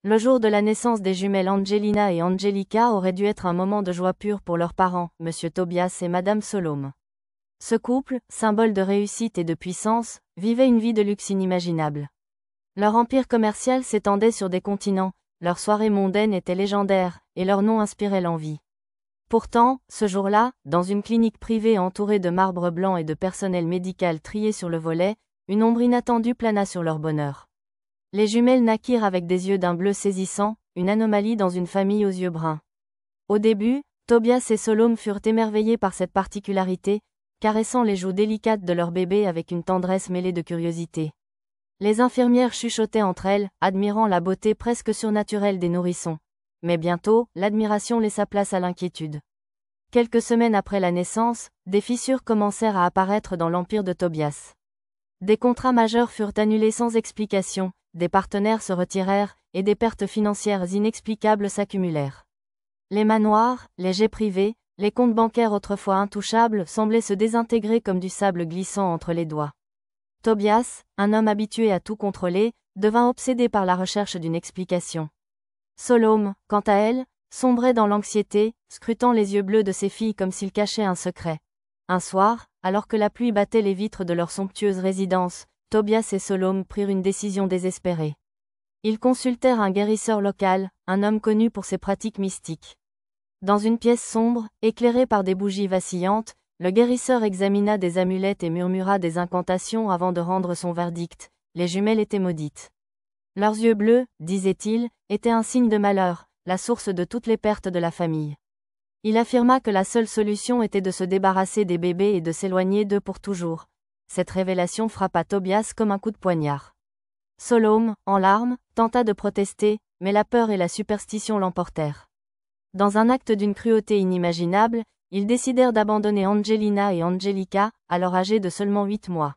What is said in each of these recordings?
Le jour de la naissance des jumelles Angelina et Angelica aurait dû être un moment de joie pure pour leurs parents, Monsieur Tobias et Madame Solome. Ce couple, symbole de réussite et de puissance, vivait une vie de luxe inimaginable. Leur empire commercial s'étendait sur des continents, leurs soirées mondaines étaient légendaires, et leur nom inspirait l'envie. Pourtant, ce jour-là, dans une clinique privée entourée de marbre blanc et de personnel médical trié sur le volet, une ombre inattendue plana sur leur bonheur. Les jumelles naquirent avec des yeux d'un bleu saisissant, une anomalie dans une famille aux yeux bruns. Au début, Tobias et Solome furent émerveillés par cette particularité, caressant les joues délicates de leur bébé avec une tendresse mêlée de curiosité. Les infirmières chuchotaient entre elles, admirant la beauté presque surnaturelle des nourrissons. Mais bientôt, l'admiration laissa place à l'inquiétude. Quelques semaines après la naissance, des fissures commencèrent à apparaître dans l'empire de Tobias. Des contrats majeurs furent annulés sans explication, des partenaires se retirèrent, et des pertes financières inexplicables s'accumulèrent. Les manoirs, les jets privés, les comptes bancaires autrefois intouchables semblaient se désintégrer comme du sable glissant entre les doigts. Tobias, un homme habitué à tout contrôler, devint obsédé par la recherche d'une explication. Solome, quant à elle, sombrait dans l'anxiété, scrutant les yeux bleus de ses filles comme s'ils cachaient un secret. Un soir, alors que la pluie battait les vitres de leur somptueuse résidence, Tobias et Solome prirent une décision désespérée. Ils consultèrent un guérisseur local, un homme connu pour ses pratiques mystiques. Dans une pièce sombre, éclairée par des bougies vacillantes, le guérisseur examina des amulettes et murmura des incantations avant de rendre son verdict. Les jumelles étaient maudites. Leurs yeux bleus, disait-il, étaient un signe de malheur, la source de toutes les pertes de la famille. Il affirma que la seule solution était de se débarrasser des bébés et de s'éloigner d'eux pour toujours. Cette révélation frappa Tobias comme un coup de poignard. Solome, en larmes, tenta de protester, mais la peur et la superstition l'emportèrent. Dans un acte d'une cruauté inimaginable, ils décidèrent d'abandonner Angelina et Angelica, alors âgés de seulement 8 mois.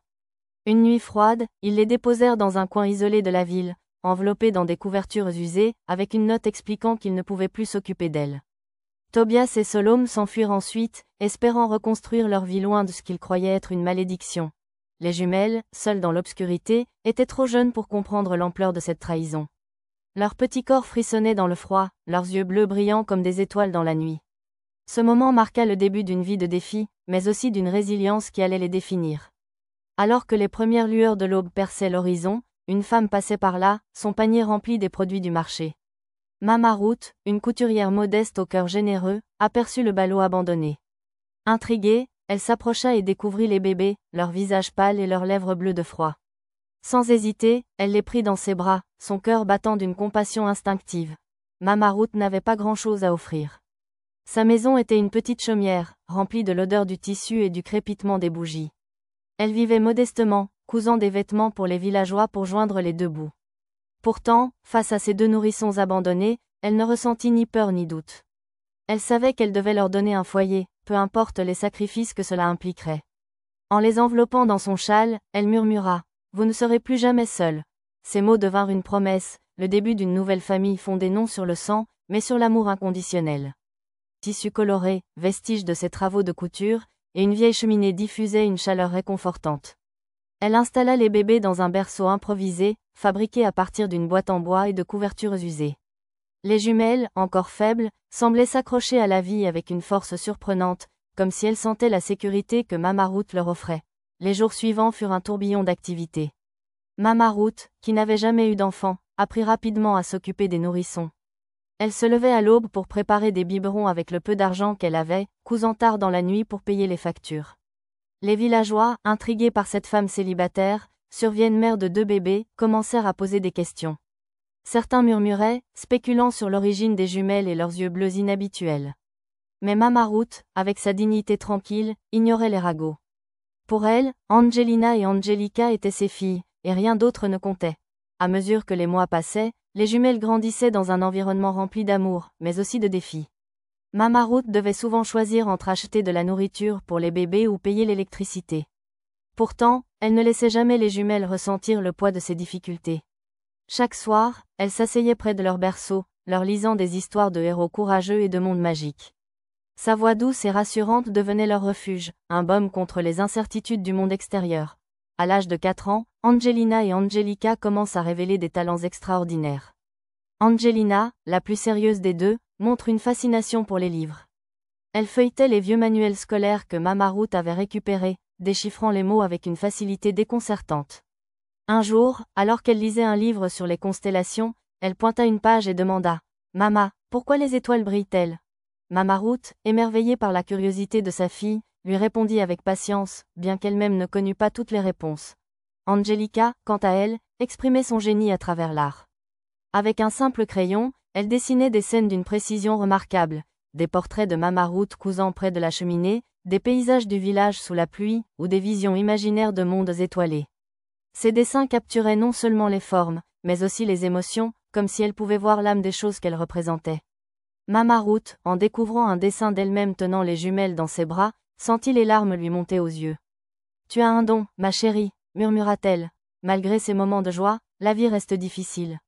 Une nuit froide, ils les déposèrent dans un coin isolé de la ville, enveloppés dans des couvertures usées, avec une note expliquant qu'ils ne pouvaient plus s'occuper d'elles. Tobias et Solome s'enfuirent ensuite, espérant reconstruire leur vie loin de ce qu'ils croyaient être une malédiction. Les jumelles, seules dans l'obscurité, étaient trop jeunes pour comprendre l'ampleur de cette trahison. Leurs petits corps frissonnaient dans le froid, leurs yeux bleus brillants comme des étoiles dans la nuit. Ce moment marqua le début d'une vie de défis, mais aussi d'une résilience qui allait les définir. Alors que les premières lueurs de l'aube perçaient l'horizon, une femme passait par là, son panier rempli des produits du marché. Mama Ruth, une couturière modeste au cœur généreux, aperçut le ballot abandonné. Intriguée, elle s'approcha et découvrit les bébés, leurs visages pâles et leurs lèvres bleues de froid. Sans hésiter, elle les prit dans ses bras, son cœur battant d'une compassion instinctive. Mama Ruth n'avait pas grand-chose à offrir. Sa maison était une petite chaumière, remplie de l'odeur du tissu et du crépitement des bougies. Elle vivait modestement, cousant des vêtements pour les villageois pour joindre les deux bouts. Pourtant, face à ces deux nourrissons abandonnés, elle ne ressentit ni peur ni doute. Elle savait qu'elle devait leur donner un foyer, peu importe les sacrifices que cela impliquerait. En les enveloppant dans son châle, elle murmura « Vous ne serez plus jamais seuls ». Ces mots devinrent une promesse, le début d'une nouvelle famille fondée non sur le sang, mais sur l'amour inconditionnel. Tissus colorés, vestiges de ses travaux de couture, et une vieille cheminée diffusaient une chaleur réconfortante. Elle installa les bébés dans un berceau improvisé, fabriqué à partir d'une boîte en bois et de couvertures usées. Les jumelles, encore faibles, semblaient s'accrocher à la vie avec une force surprenante, comme si elles sentaient la sécurité que Mama Ruth leur offrait. Les jours suivants furent un tourbillon d'activités. Mama Ruth, qui n'avait jamais eu d'enfant, apprit rapidement à s'occuper des nourrissons. Elle se levait à l'aube pour préparer des biberons avec le peu d'argent qu'elle avait, cousant tard dans la nuit pour payer les factures. Les villageois, intrigués par cette femme célibataire, survienne mère de 2 bébés, commencèrent à poser des questions. Certains murmuraient, spéculant sur l'origine des jumelles et leurs yeux bleus inhabituels. Mais Mama Ruth, avec sa dignité tranquille, ignorait les ragots. Pour elle, Angelina et Angelica étaient ses filles, et rien d'autre ne comptait. À mesure que les mois passaient, les jumelles grandissaient dans un environnement rempli d'amour, mais aussi de défis. Mama Ruth devait souvent choisir entre acheter de la nourriture pour les bébés ou payer l'électricité. Pourtant, elle ne laissait jamais les jumelles ressentir le poids de ces difficultés. Chaque soir, elle s'asseyait près de leur berceau, leur lisant des histoires de héros courageux et de mondes magiques. Sa voix douce et rassurante devenait leur refuge, un baume contre les incertitudes du monde extérieur. À l'âge de 4 ans, Angelina et Angelica commencent à révéler des talents extraordinaires. Angelina, la plus sérieuse des deux, montre une fascination pour les livres. Elle feuilletait les vieux manuels scolaires que Mama Ruth avait récupérés, déchiffrant les mots avec une facilité déconcertante. Un jour, alors qu'elle lisait un livre sur les constellations, elle pointa une page et demanda « Mama, pourquoi les étoiles brillent-elles » Mama Ruth, émerveillée par la curiosité de sa fille, lui répondit avec patience, bien qu'elle-même ne connût pas toutes les réponses. Angelica, quant à elle, exprimait son génie à travers l'art. Avec un simple crayon, elle dessinait des scènes d'une précision remarquable, des portraits de Mama Ruth cousant près de la cheminée, des paysages du village sous la pluie, ou des visions imaginaires de mondes étoilés. Ces dessins capturaient non seulement les formes, mais aussi les émotions, comme si elle pouvait voir l'âme des choses qu'elle représentait. Mama Ruth, en découvrant un dessin d'elle-même tenant les jumelles dans ses bras, sentit les larmes lui monter aux yeux. « Tu as un don, ma chérie, » murmura-t-elle. Malgré ces moments de joie, la vie reste difficile.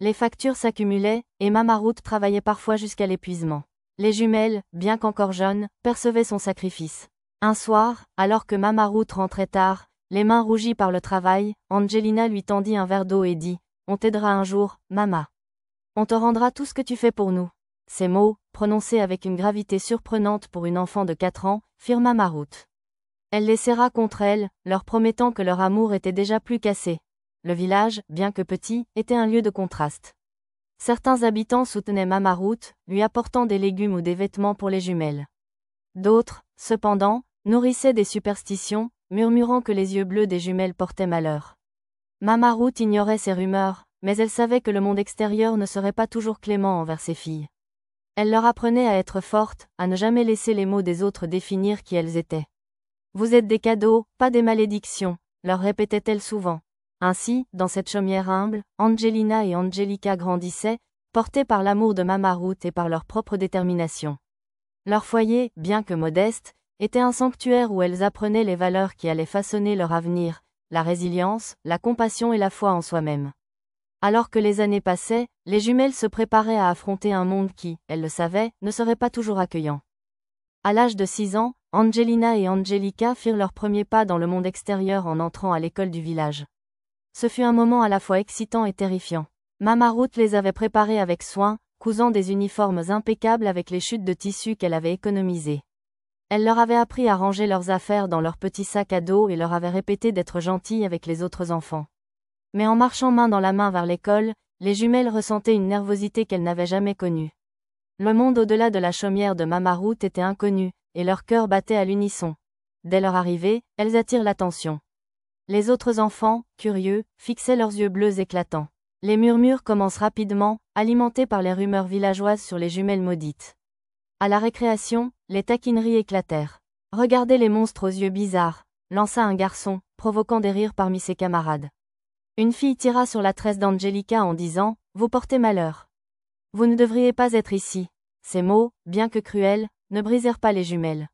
Les factures s'accumulaient, et Mama Ruth travaillait parfois jusqu'à l'épuisement. Les jumelles, bien qu'encore jeunes, percevaient son sacrifice. Un soir, alors que Mama Ruth rentrait tard, les mains rougies par le travail, Angelina lui tendit un verre d'eau et dit « On t'aidera un jour, Mama. On te rendra tout ce que tu fais pour nous. » Ces mots, prononcés avec une gravité surprenante pour une enfant de 4 ans, firent Mama Ruth. Elle les serra contre elle, leur promettant que leur amour était déjà plus cassé. Le village, bien que petit, était un lieu de contraste. Certains habitants soutenaient Mama Ruth, lui apportant des légumes ou des vêtements pour les jumelles. D'autres, cependant, nourrissaient des superstitions, murmurant que les yeux bleus des jumelles portaient malheur. Mama Ruth ignorait ces rumeurs, mais elle savait que le monde extérieur ne serait pas toujours clément envers ses filles. Elle leur apprenait à être fortes, à ne jamais laisser les mots des autres définir qui elles étaient. « Vous êtes des cadeaux, pas des malédictions », leur répétait-elle souvent. Ainsi, dans cette chaumière humble, Angelina et Angelica grandissaient, portées par l'amour de Mama Ruth et par leur propre détermination. Leur foyer, bien que modeste, était un sanctuaire où elles apprenaient les valeurs qui allaient façonner leur avenir, la résilience, la compassion et la foi en soi-même. Alors que les années passaient, les jumelles se préparaient à affronter un monde qui, elles le savaient, ne serait pas toujours accueillant. À l'âge de 6 ans, Angelina et Angelica firent leurs premiers pas dans le monde extérieur en entrant à l'école du village. Ce fut un moment à la fois excitant et terrifiant. Mama Ruth les avait préparées avec soin, cousant des uniformes impeccables avec les chutes de tissu qu'elle avait économisées. Elle leur avait appris à ranger leurs affaires dans leurs petits sacs à dos et leur avait répété d'être gentilles avec les autres enfants. Mais en marchant main dans la main vers l'école, les jumelles ressentaient une nervosité qu'elles n'avaient jamais connue. Le monde au-delà de la chaumière de Mama Ruth était inconnu, et leur cœur battait à l'unisson. Dès leur arrivée, elles attirent l'attention. Les autres enfants, curieux, fixaient leurs yeux bleus éclatants. Les murmures commencent rapidement, alimentés par les rumeurs villageoises sur les jumelles maudites. À la récréation, les taquineries éclatèrent. « Regardez les monstres aux yeux bizarres », lança un garçon, provoquant des rires parmi ses camarades. Une fille tira sur la tresse d'Angelica en disant « Vous portez malheur. Vous ne devriez pas être ici. » Ces mots, bien que cruels, ne brisèrent pas les jumelles.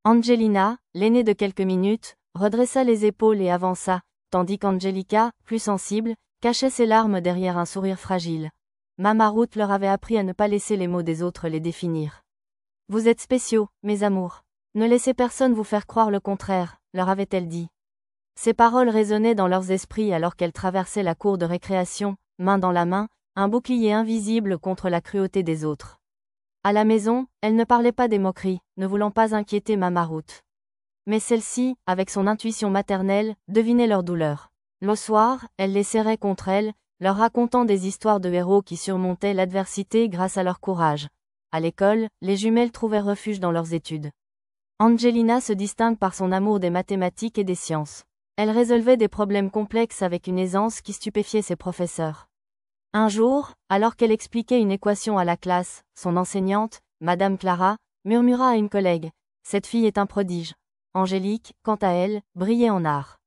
Angelina, l'aînée de quelques minutes, redressa les épaules et avança, tandis qu'Angelica, plus sensible, cachait ses larmes derrière un sourire fragile. Mama Ruth leur avait appris à ne pas laisser les mots des autres les définir. « Vous êtes spéciaux, mes amours. Ne laissez personne vous faire croire le contraire, » leur avait-elle dit. Ces paroles résonnaient dans leurs esprits alors qu'elles traversaient la cour de récréation, main dans la main, un bouclier invisible contre la cruauté des autres. À la maison, elle ne parlait pas des moqueries, ne voulant pas inquiéter Mama Ruth. Mais celle-ci, avec son intuition maternelle, devinait leur douleur. Le soir, elle les serrait contre elle, leur racontant des histoires de héros qui surmontaient l'adversité grâce à leur courage. À l'école, les jumelles trouvaient refuge dans leurs études. Angelina se distingue par son amour des mathématiques et des sciences. Elle résolvait des problèmes complexes avec une aisance qui stupéfiait ses professeurs. Un jour, alors qu'elle expliquait une équation à la classe, son enseignante, Madame Clara, murmura à une collègue « Cette fille est un prodige. » Angélique, quant à elle, brillait en art.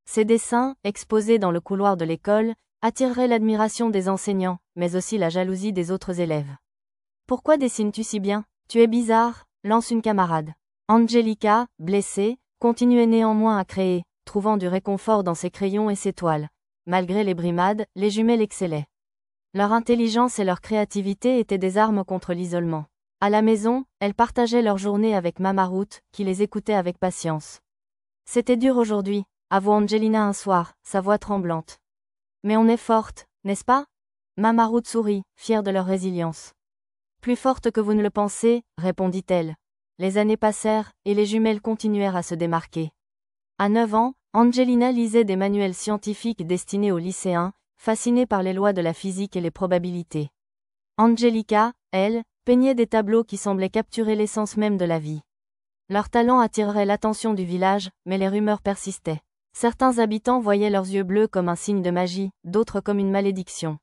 Ses dessins, exposés dans le couloir de l'école, attireraient l'admiration des enseignants, mais aussi la jalousie des autres élèves. « Pourquoi dessines-tu si bien ? Tu es bizarre » lance une camarade. Angelica, blessée, continuait néanmoins à créer, trouvant du réconfort dans ses crayons et ses toiles. Malgré les brimades, les jumelles excellaient. Leur intelligence et leur créativité étaient des armes contre l'isolement. À la maison, elles partageaient leur journée avec Mama Ruth, qui les écoutait avec patience. « C'était dur aujourd'hui », avoua Angelina un soir, sa voix tremblante. « Mais on est forte, n'est-ce pas ? Mama Ruth sourit, fière de leur résilience. Plus forte que vous ne le pensez, répondit-elle. Les années passèrent, et les jumelles continuèrent à se démarquer. À 9 ans, Angelina lisait des manuels scientifiques destinés aux lycéens, fascinée par les lois de la physique et les probabilités. Angelica, elle, peignait des tableaux qui semblaient capturer l'essence même de la vie. Leur talent attirerait l'attention du village, mais les rumeurs persistaient. Certains habitants voyaient leurs yeux bleus comme un signe de magie, d'autres comme une malédiction.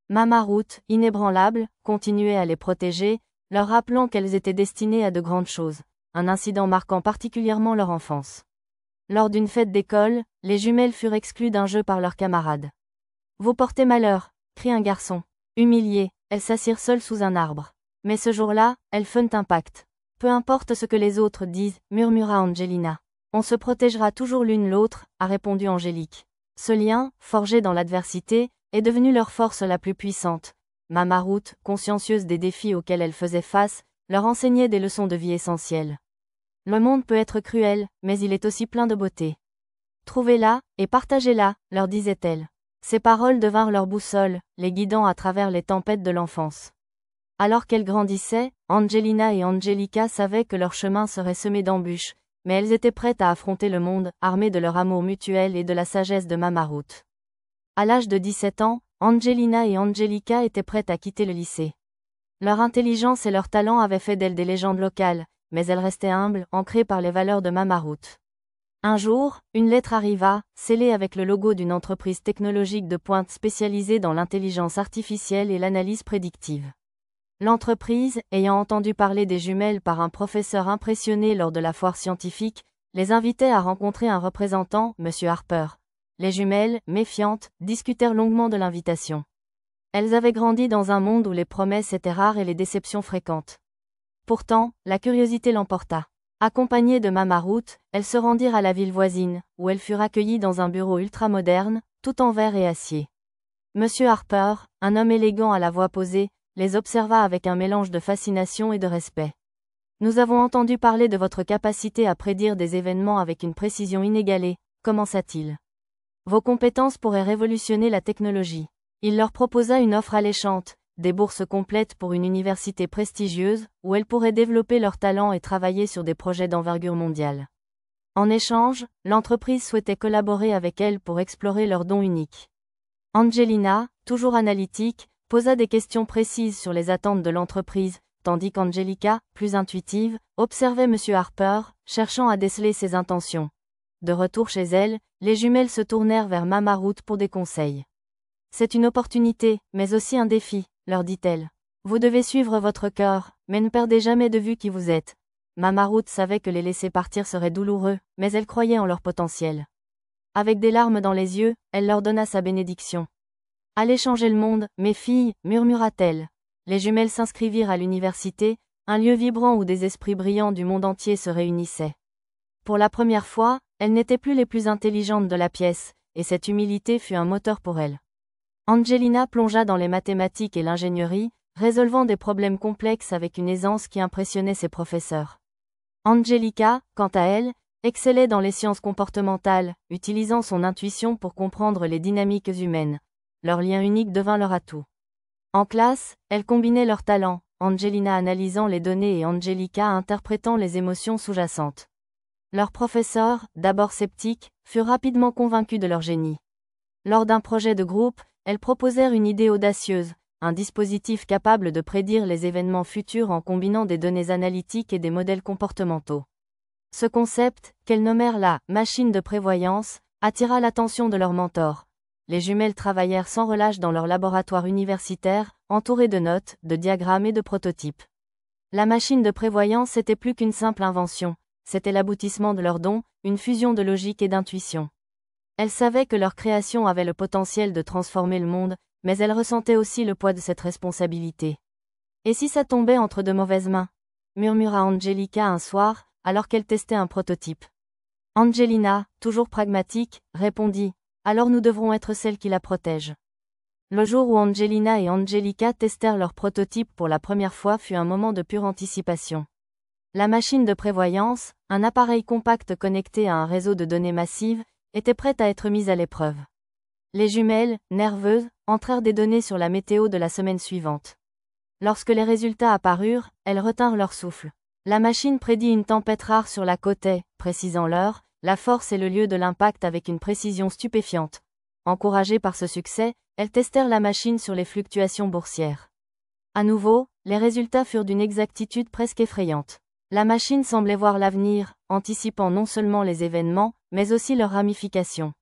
Mama Ruth, inébranlable, continuait à les protéger, leur rappelant qu'elles étaient destinées à de grandes choses, un incident marquant particulièrement leur enfance. Lors d'une fête d'école, les jumelles furent exclues d'un jeu par leurs camarades. « Vous portez malheur !» crie un garçon. Humiliées, elles s'assirent seules sous un arbre. Mais ce jour-là, elles font un pacte. Peu importe ce que les autres disent, murmura Angelina. On se protégera toujours l'une l'autre, a répondu Angélique. Ce lien, forgé dans l'adversité, est devenu leur force la plus puissante. Mama Ruth, consciencieuse des défis auxquels elle faisait face, leur enseignait des leçons de vie essentielles. Le monde peut être cruel, mais il est aussi plein de beauté. Trouvez-la, et partagez-la, leur disait-elle. Ces paroles devinrent leur boussole, les guidant à travers les tempêtes de l'enfance. Alors qu'elles grandissaient, Angelina et Angelica savaient que leur chemin serait semé d'embûches, mais elles étaient prêtes à affronter le monde, armées de leur amour mutuel et de la sagesse de Mama Ruth. À l'âge de 17 ans, Angelina et Angelica étaient prêtes à quitter le lycée. Leur intelligence et leur talent avaient fait d'elles des légendes locales, mais elles restaient humbles, ancrées par les valeurs de Mama Ruth. Un jour, une lettre arriva, scellée avec le logo d'une entreprise technologique de pointe spécialisée dans l'intelligence artificielle et l'analyse prédictive. L'entreprise, ayant entendu parler des jumelles par un professeur impressionné lors de la foire scientifique, les invitait à rencontrer un représentant, M. Harper. Les jumelles, méfiantes, discutèrent longuement de l'invitation. Elles avaient grandi dans un monde où les promesses étaient rares et les déceptions fréquentes. Pourtant, la curiosité l'emporta. Accompagnées de Mama Ruth, elles se rendirent à la ville voisine, où elles furent accueillies dans un bureau ultramoderne, tout en verre et acier. M. Harper, un homme élégant à la voix posée, les observa avec un mélange de fascination et de respect. « Nous avons entendu parler de votre capacité à prédire des événements avec une précision inégalée, commença-t-il. Vos compétences pourraient révolutionner la technologie. » Il leur proposa une offre alléchante, des bourses complètes pour une université prestigieuse, où elles pourraient développer leurs talents et travailler sur des projets d'envergure mondiale. En échange, l'entreprise souhaitait collaborer avec elles pour explorer leurs dons uniques. Angelina, toujours analytique, posa des questions précises sur les attentes de l'entreprise, tandis qu'Angelica, plus intuitive, observait M. Harper, cherchant à déceler ses intentions. De retour chez elle, les jumelles se tournèrent vers Mama Ruth pour des conseils. « C'est une opportunité, mais aussi un défi, » leur dit-elle. « Vous devez suivre votre cœur, mais ne perdez jamais de vue qui vous êtes. » Mama Ruth savait que les laisser partir serait douloureux, mais elle croyait en leur potentiel. Avec des larmes dans les yeux, elle leur donna sa bénédiction. « Allez changer le monde, mes filles, » murmura-t-elle. Les jumelles s'inscrivirent à l'université, un lieu vibrant où des esprits brillants du monde entier se réunissaient. Pour la première fois, elles n'étaient plus les plus intelligentes de la pièce, et cette humilité fut un moteur pour elles. Angelina plongea dans les mathématiques et l'ingénierie, résolvant des problèmes complexes avec une aisance qui impressionnait ses professeurs. Angelica, quant à elle, excellait dans les sciences comportementales, utilisant son intuition pour comprendre les dynamiques humaines. Leur lien unique devint leur atout. En classe, elles combinaient leurs talents, Angelina analysant les données et Angelica interprétant les émotions sous-jacentes. Leurs professeurs, d'abord sceptiques, furent rapidement convaincus de leur génie. Lors d'un projet de groupe, elles proposèrent une idée audacieuse, un dispositif capable de prédire les événements futurs en combinant des données analytiques et des modèles comportementaux. Ce concept, qu'elles nommèrent la « machine de prévoyance », attira l'attention de leurs mentors. Les jumelles travaillèrent sans relâche dans leur laboratoire universitaire, entourés de notes, de diagrammes et de prototypes. La machine de prévoyance n'était plus qu'une simple invention, c'était l'aboutissement de leur don, une fusion de logique et d'intuition. Elles savaient que leur création avait le potentiel de transformer le monde, mais elles ressentaient aussi le poids de cette responsabilité. « Et si ça tombait entre de mauvaises mains ?» murmura Angelica un soir, alors qu'elle testait un prototype. Angelina, toujours pragmatique, répondit « Alors nous devrons être celles qui la protègent. » Le jour où Angelina et Angelica testèrent leur prototype pour la première fois fut un moment de pure anticipation. La machine de prévoyance, un appareil compact connecté à un réseau de données massives, était prête à être mise à l'épreuve. Les jumelles, nerveuses, entrèrent des données sur la météo de la semaine suivante. Lorsque les résultats apparurent, elles retinrent leur souffle. La machine prédit une tempête rare sur la côte, précisant l'heure, la force et le lieu de l'impact avec une précision stupéfiante. Encouragées par ce succès, elles testèrent la machine sur les fluctuations boursières. À nouveau, les résultats furent d'une exactitude presque effrayante. La machine semblait voir l'avenir, anticipant non seulement les événements, mais aussi leurs ramifications.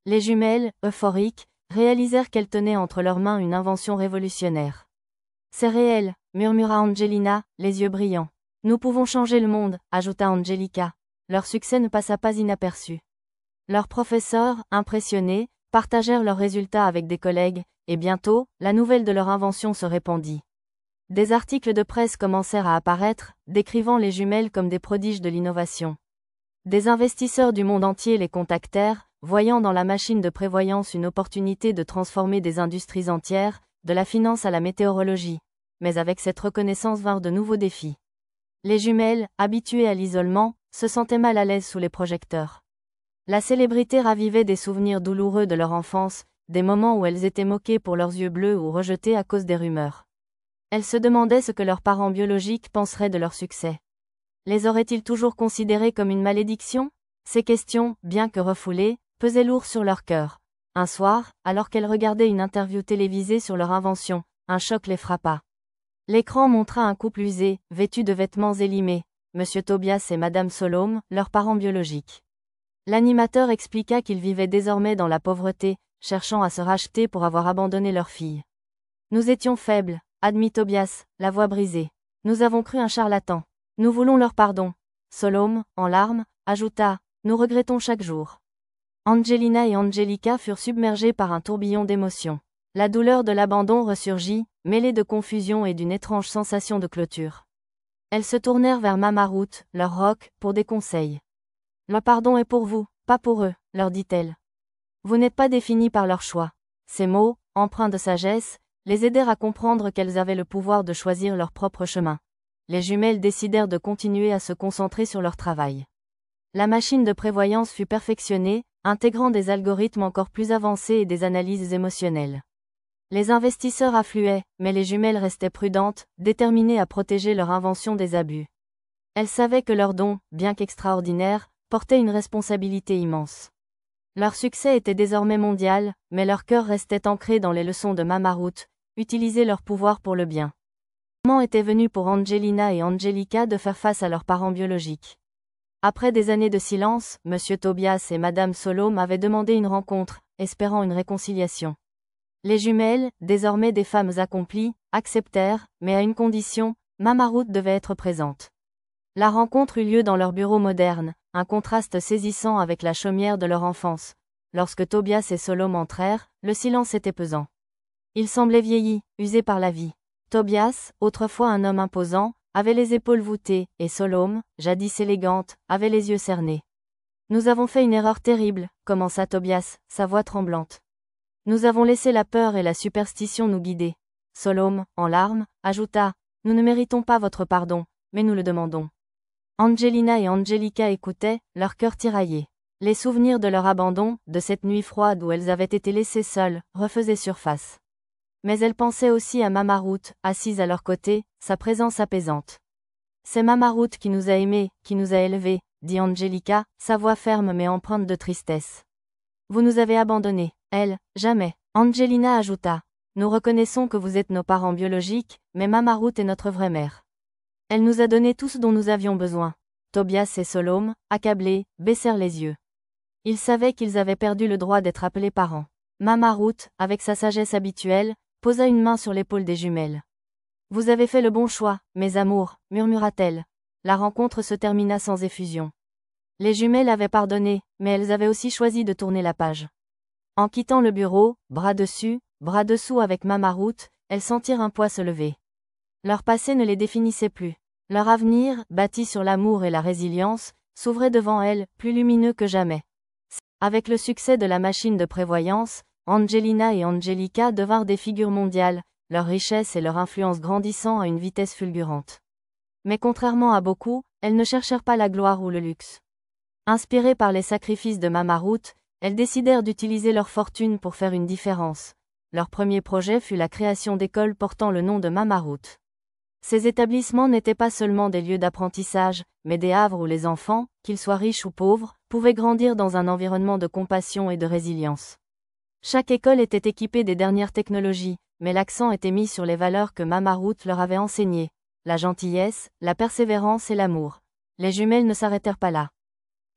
Les jumelles, euphoriques, réalisèrent qu'elles tenaient entre leurs mains une invention révolutionnaire. « C'est réel », murmura Angelina, les yeux brillants. « Nous pouvons changer le monde », ajouta Angelica. Leur succès ne passa pas inaperçu. Leurs professeurs, impressionnés, partagèrent leurs résultats avec des collègues, et bientôt, la nouvelle de leur invention se répandit. Des articles de presse commencèrent à apparaître, décrivant les jumelles comme des prodiges de l'innovation. Des investisseurs du monde entier les contactèrent, voyant dans la machine de prévoyance une opportunité de transformer des industries entières, de la finance à la météorologie. Mais avec cette reconnaissance vinrent de nouveaux défis. Les jumelles, habituées à l'isolement, se sentaient mal à l'aise sous les projecteurs. La célébrité ravivait des souvenirs douloureux de leur enfance, des moments où elles étaient moquées pour leurs yeux bleus ou rejetées à cause des rumeurs. Elles se demandaient ce que leurs parents biologiques penseraient de leur succès. Les auraient-ils toujours considérés comme une malédiction? Ces questions, bien que refoulées, pesaient lourd sur leur cœur. Un soir, alors qu'elles regardaient une interview télévisée sur leur invention, un choc les frappa. L'écran montra un couple usé, vêtu de vêtements élimés, Monsieur Tobias et Madame Solome, leurs parents biologiques. L'animateur expliqua qu'ils vivaient désormais dans la pauvreté, cherchant à se racheter pour avoir abandonné leur fille. Nous étions faibles, admit Tobias, la voix brisée. Nous avons cru un charlatan. Nous voulons leur pardon. Solome, en larmes, ajouta, nous regrettons chaque jour. Angelina et Angelica furent submergées par un tourbillon d'émotions. La douleur de l'abandon ressurgit, mêlée de confusion et d'une étrange sensation de clôture. Elles se tournèrent vers Mama Ruth, leur roc, pour des conseils. Le pardon est pour vous, pas pour eux, leur dit-elle. Vous n'êtes pas définis par leur choix. Ces mots, empreints de sagesse, les aidèrent à comprendre qu'elles avaient le pouvoir de choisir leur propre chemin. Les jumelles décidèrent de continuer à se concentrer sur leur travail. La machine de prévoyance fut perfectionnée, intégrant des algorithmes encore plus avancés et des analyses émotionnelles. Les investisseurs affluaient, mais les jumelles restaient prudentes, déterminées à protéger leur invention des abus. Elles savaient que leur don, bien qu'extraordinaire, portait une responsabilité immense. Leur succès était désormais mondial, mais leur cœur restait ancré dans les leçons de Mama Ruth, utiliser leur pouvoir pour le bien. Le moment était venu pour Angelina et Angelica de faire face à leurs parents biologiques. Après des années de silence, Monsieur Tobias et Madame Solome avaient demandé une rencontre, espérant une réconciliation. Les jumelles, désormais des femmes accomplies, acceptèrent, mais à une condition, Mama Ruth devait être présente. La rencontre eut lieu dans leur bureau moderne, un contraste saisissant avec la chaumière de leur enfance. Lorsque Tobias et Solome entrèrent, le silence était pesant. Ils semblaient vieillis, usés par la vie. Tobias, autrefois un homme imposant, avait les épaules voûtées, et Solome, jadis élégante, avait les yeux cernés. Nous avons fait une erreur terrible, commença Tobias, sa voix tremblante. Nous avons laissé la peur et la superstition nous guider. Solome, en larmes, ajouta, nous ne méritons pas votre pardon, mais nous le demandons. Angelina et Angelica écoutaient, leur cœur tiraillé. Les souvenirs de leur abandon, de cette nuit froide où elles avaient été laissées seules, refaisaient surface. Mais elles pensaient aussi à Mama Ruth, assise à leur côté, sa présence apaisante. C'est Mama Ruth qui nous a aimés, qui nous a élevés, dit Angelica, sa voix ferme mais empreinte de tristesse. Vous nous avez abandonnés, elle, jamais. Angelina ajouta. Nous reconnaissons que vous êtes nos parents biologiques, mais Mama Ruth est notre vraie mère. Elle nous a donné tout ce dont nous avions besoin. Tobias et Solome, accablés, baissèrent les yeux. Ils savaient qu'ils avaient perdu le droit d'être appelés parents. Mama Ruth, avec sa sagesse habituelle, posa une main sur l'épaule des jumelles. Vous avez fait le bon choix, mes amours, murmura-t-elle. La rencontre se termina sans effusion. Les jumelles avaient pardonné, mais elles avaient aussi choisi de tourner la page. En quittant le bureau, bras dessus, bras dessous avec Mama Ruth, elles sentirent un poids se lever. Leur passé ne les définissait plus. Leur avenir, bâti sur l'amour et la résilience, s'ouvrait devant elles, plus lumineux que jamais. Avec le succès de la machine de prévoyance, Angelina et Angelica devinrent des figures mondiales, leur richesse et leur influence grandissant à une vitesse fulgurante. Mais contrairement à beaucoup, elles ne cherchèrent pas la gloire ou le luxe. Inspirées par les sacrifices de Mama Ruth, Elles décidèrent d'utiliser leur fortune pour faire une différence. Leur premier projet fut la création d'écoles portant le nom de Mama Ruth. Ces établissements n'étaient pas seulement des lieux d'apprentissage, mais des havres où les enfants, qu'ils soient riches ou pauvres, pouvaient grandir dans un environnement de compassion et de résilience. Chaque école était équipée des dernières technologies, mais l'accent était mis sur les valeurs que Mama Ruth leur avait enseignées, la gentillesse, la persévérance et l'amour. Les jumelles ne s'arrêtèrent pas là.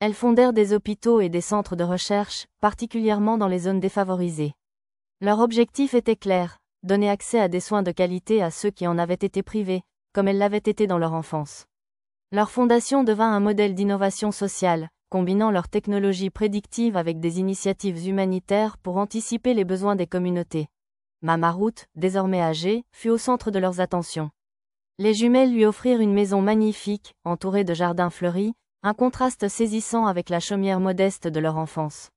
Elles fondèrent des hôpitaux et des centres de recherche, particulièrement dans les zones défavorisées. Leur objectif était clair, donner accès à des soins de qualité à ceux qui en avaient été privés, comme elles l'avaient été dans leur enfance. Leur fondation devint un modèle d'innovation sociale, combinant leur technologie prédictive avec des initiatives humanitaires pour anticiper les besoins des communautés. Mama Ruth, désormais âgée, fut au centre de leurs attentions. Les jumelles lui offrirent une maison magnifique, entourée de jardins fleuris, un contraste saisissant avec la chaumière modeste de leur enfance.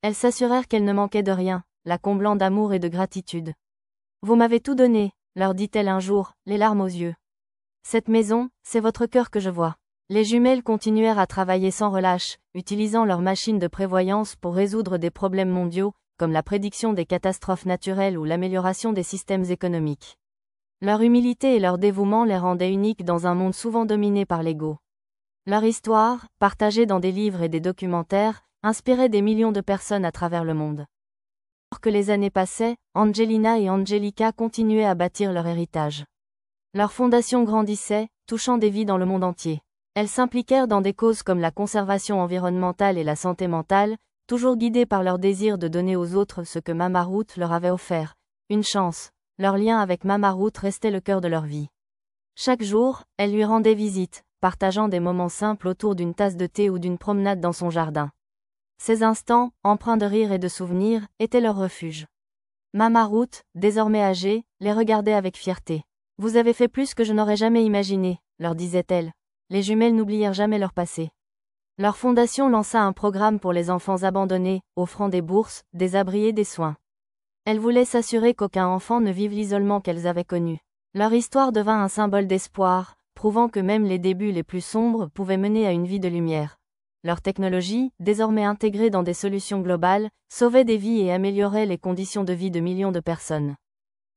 Elles s'assurèrent qu'elle ne manquait de rien, la comblant d'amour et de gratitude. « Vous m'avez tout donné », leur dit-elle un jour, les larmes aux yeux. « Cette maison, c'est votre cœur que je vois. » Les jumelles continuèrent à travailler sans relâche, utilisant leurs machines de prévoyance pour résoudre des problèmes mondiaux, comme la prédiction des catastrophes naturelles ou l'amélioration des systèmes économiques. Leur humilité et leur dévouement les rendaient uniques dans un monde souvent dominé par l'ego. Leur histoire, partagée dans des livres et des documentaires, inspirait des millions de personnes à travers le monde. Alors que les années passaient, Angelina et Angelica continuaient à bâtir leur héritage. Leur fondation grandissait, touchant des vies dans le monde entier. Elles s'impliquèrent dans des causes comme la conservation environnementale et la santé mentale, toujours guidées par leur désir de donner aux autres ce que Mama Ruth leur avait offert, une chance. Leur lien avec Mama Ruth restait le cœur de leur vie. Chaque jour, elle lui rendait visite, partageant des moments simples autour d'une tasse de thé ou d'une promenade dans son jardin. Ces instants, empreints de rire et de souvenirs, étaient leur refuge. Mama Ruth, désormais âgée, les regardait avec fierté. « Vous avez fait plus que je n'aurais jamais imaginé », leur disait-elle. Les jumelles n'oublièrent jamais leur passé. Leur fondation lança un programme pour les enfants abandonnés, offrant des bourses, des abris et des soins. Elle voulait s'assurer qu'aucun enfant ne vive l'isolement qu'elles avaient connu. Leur histoire devint un symbole d'espoir, prouvant que même les débuts les plus sombres pouvaient mener à une vie de lumière. Leur technologie, désormais intégrée dans des solutions globales, sauvait des vies et améliorait les conditions de vie de millions de personnes.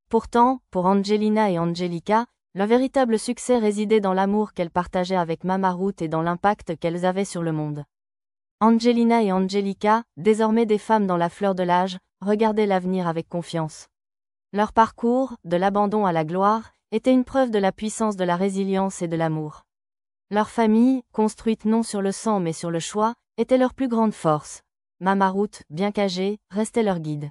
Pourtant, pour Angelina et Angelica, le véritable succès résidait dans l'amour qu'elles partageaient avec Mama Ruth et dans l'impact qu'elles avaient sur le monde. Angelina et Angelica, désormais des femmes dans la fleur de l'âge, regardaient l'avenir avec confiance. Leur parcours, de l'abandon à la gloire, était une preuve de la puissance de la résilience et de l'amour. Leur famille, construite non sur le sang mais sur le choix, était leur plus grande force. Mama Ruth, bien qu'âgée, restait leur guide.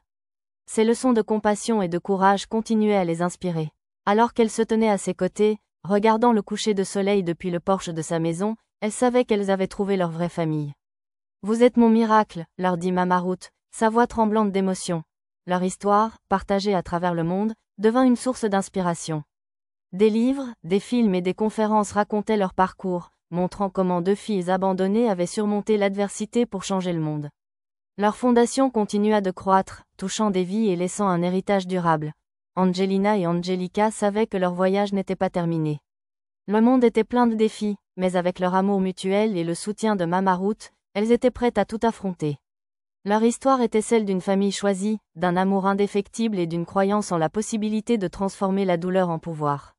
Ses leçons de compassion et de courage continuaient à les inspirer. Alors qu'elle se tenait à ses côtés, regardant le coucher de soleil depuis le porche de sa maison, elle savait qu'elles avaient trouvé leur vraie famille. « Vous êtes mon miracle », leur dit Mama Ruth, sa voix tremblante d'émotion. Leur histoire, partagée à travers le monde, devint une source d'inspiration. Des livres, des films et des conférences racontaient leur parcours, montrant comment deux filles abandonnées avaient surmonté l'adversité pour changer le monde. Leur fondation continua de croître, touchant des vies et laissant un héritage durable. Angelina et Angelica savaient que leur voyage n'était pas terminé. Le monde était plein de défis, mais avec leur amour mutuel et le soutien de Mama Ruth, elles étaient prêtes à tout affronter. Leur histoire était celle d'une famille choisie, d'un amour indéfectible et d'une croyance en la possibilité de transformer la douleur en pouvoir.